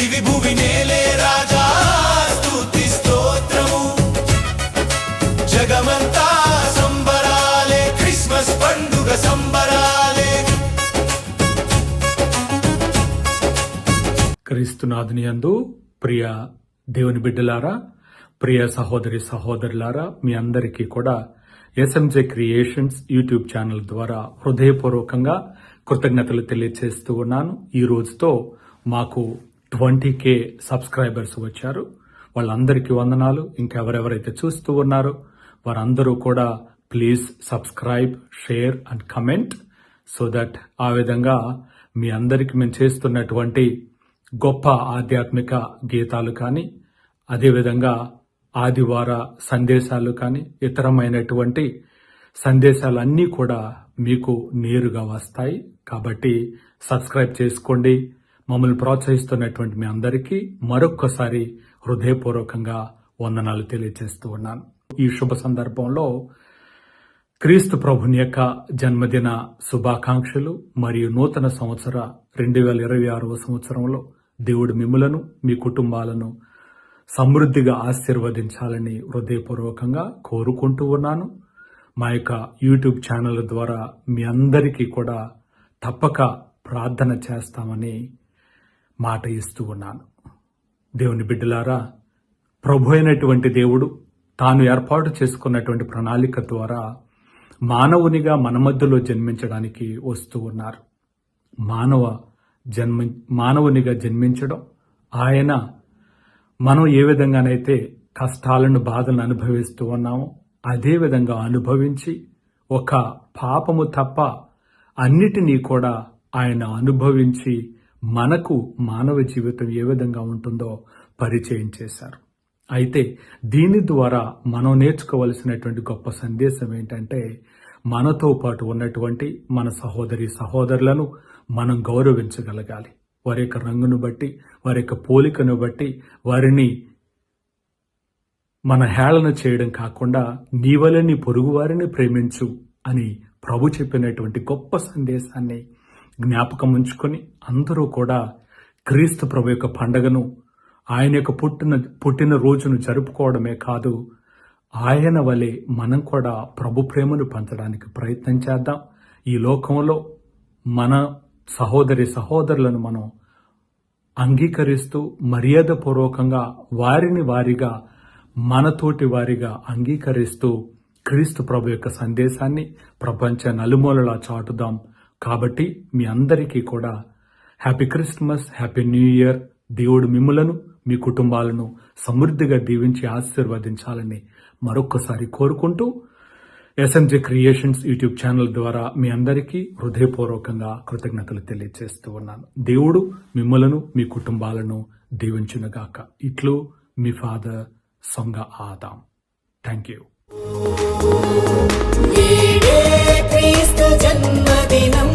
దివి భువి నేలే రాజా స్తుతి స్తోత్రము జగమంతా సంబరాలే క్రిస్మస్ పండుగ సంబరాలే. క్రీస్తునాథుని యందు ప్రియ దేవుని బిడ్డలారా, ప్రియ సహోదరి సహోదరులారా, మీ అందరికీ కూడా ఎస్ఎంజే క్రియేషన్స్ యూట్యూబ్ ఛానల్ ద్వారా హృదయపూర్వకంగా కృతజ్ఞతలు తెలియజేస్తూ ఉన్నాను. ఈ రోజుతో మాకు 20K సబ్స్క్రైబర్స్ వచ్చారు. వాళ్ళందరికీ వందనాలు. ఇంకెవరెవరైతే చూస్తూ ఉన్నారో వారందరూ కూడా please subscribe, share and comment so that ఆ విధంగా మీ అందరికీ మేము చేస్తున్నటువంటి గొప్ప ఆధ్యాత్మిక గీతాలు కానీ, అదేవిధంగా ఆదివార సందేశాలు కానీ, ఇతరమైనటువంటి సందేశాలన్నీ కూడా మీకు నేరుగా వస్తాయి. కాబట్టి సబ్స్క్రైబ్ చేసుకోండి. మమ్మల్ని ప్రోత్సహిస్తున్నటువంటి మీ అందరికీ మరొక్కసారి హృదయపూర్వకంగా వందనాలు తెలియజేస్తూ ఉన్నాను. ఈ శుభ సందర్భంలో క్రీస్తు ప్రభుని యొక్క జన్మదిన శుభాకాంక్షలు మరియు నూతన సంవత్సర 2026వ సంవత్సరంలో దేవుడు మిమ్ములను, మీ కుటుంబాలను సమృద్ధిగా ఆశీర్వదించాలని హృదయపూర్వకంగా కోరుకుంటూ ఉన్నాను. మా యొక్క యూట్యూబ్ ఛానల్ ద్వారా మీ అందరికీ కూడా తప్పక ప్రార్థన చేస్తామని మాట ఇస్తూ ఉన్నాను. దేవుని బిడ్డలారా, ప్రభు అయినటువంటి దేవుడు తాను ఏర్పాటు చేసుకున్నటువంటి ప్రణాళిక ద్వారా మానవునిగా మన మధ్యలో జన్మించడానికి వస్తూ ఉన్నారు. మానవునిగా జన్మించడం, ఆయన మనం ఏ విధంగానైతే కష్టాలను, బాధలను అనుభవిస్తూ ఉన్నామో అదే విధంగా అనుభవించి ఒక పాపము తప్ప అన్నిటినీ కూడా ఆయన అనుభవించి మనకు మానవ జీవితం ఏ విధంగా ఉంటుందో పరిచయం చేశారు. అయితే దీని ద్వారా మనం నేర్చుకోవలసినటువంటి గొప్ప సందేశం ఏంటంటే, మనతో పాటు ఉన్నటువంటి మన సహోదరి సహోదరులను మనం గౌరవించగలగాలి. వారి యొక్క రంగును బట్టి, వారి యొక్క పోలికను బట్టి వారిని మన హేళన చేయడం కాకుండా నీ వలె నీ పొరుగు వారిని ప్రేమించు అని ప్రభు చెప్పినటువంటి గొప్ప సందేశాన్ని జ్ఞాపకం ఉంచుకొని అందరూ కూడా క్రీస్తు ప్రభు యొక్క పండగను, ఆయన యొక్క పుట్టిన రోజును జరుపుకోవడమే కాదు, ఆయన వలె మనం కూడా ప్రభు ప్రేమను పంచడానికి ప్రయత్నం చేద్దాం. ఈ లోకంలో మన సహోదరి సహోదరులను మనం అంగీకరిస్తూ మర్యాదపూర్వకంగా వారిని వారిగా మనతోటి వారిగా అంగీకరిస్తూ క్రీస్తు ప్రభు యొక్క సందేశాన్ని ప్రపంచ నలుమూలలా చాటుదాం. కాబట్టి మీ అందరికీ కూడా happy Christmas, happy new year. దేవుడు మిమ్ములను, మీ కుటుంబాలను సమృద్ధిగా దీవించి ఆశీర్వదించాలని మరొక్కసారి కోరుకుంటూ ఎస్ఎంజే క్రియేషన్స్ యూట్యూబ్ ఛానల్ ద్వారా మీ అందరికీ హృదయపూర్వకంగా కృతజ్ఞతలు తెలియజేస్తూ ఉన్నాను. దేవుడు మిమ్మలను, మీ కుటుంబాలను దీవించునుగాక. ఇట్లు మీ father Songa Adam. Thank you. క్రీస్తు జన్మదినం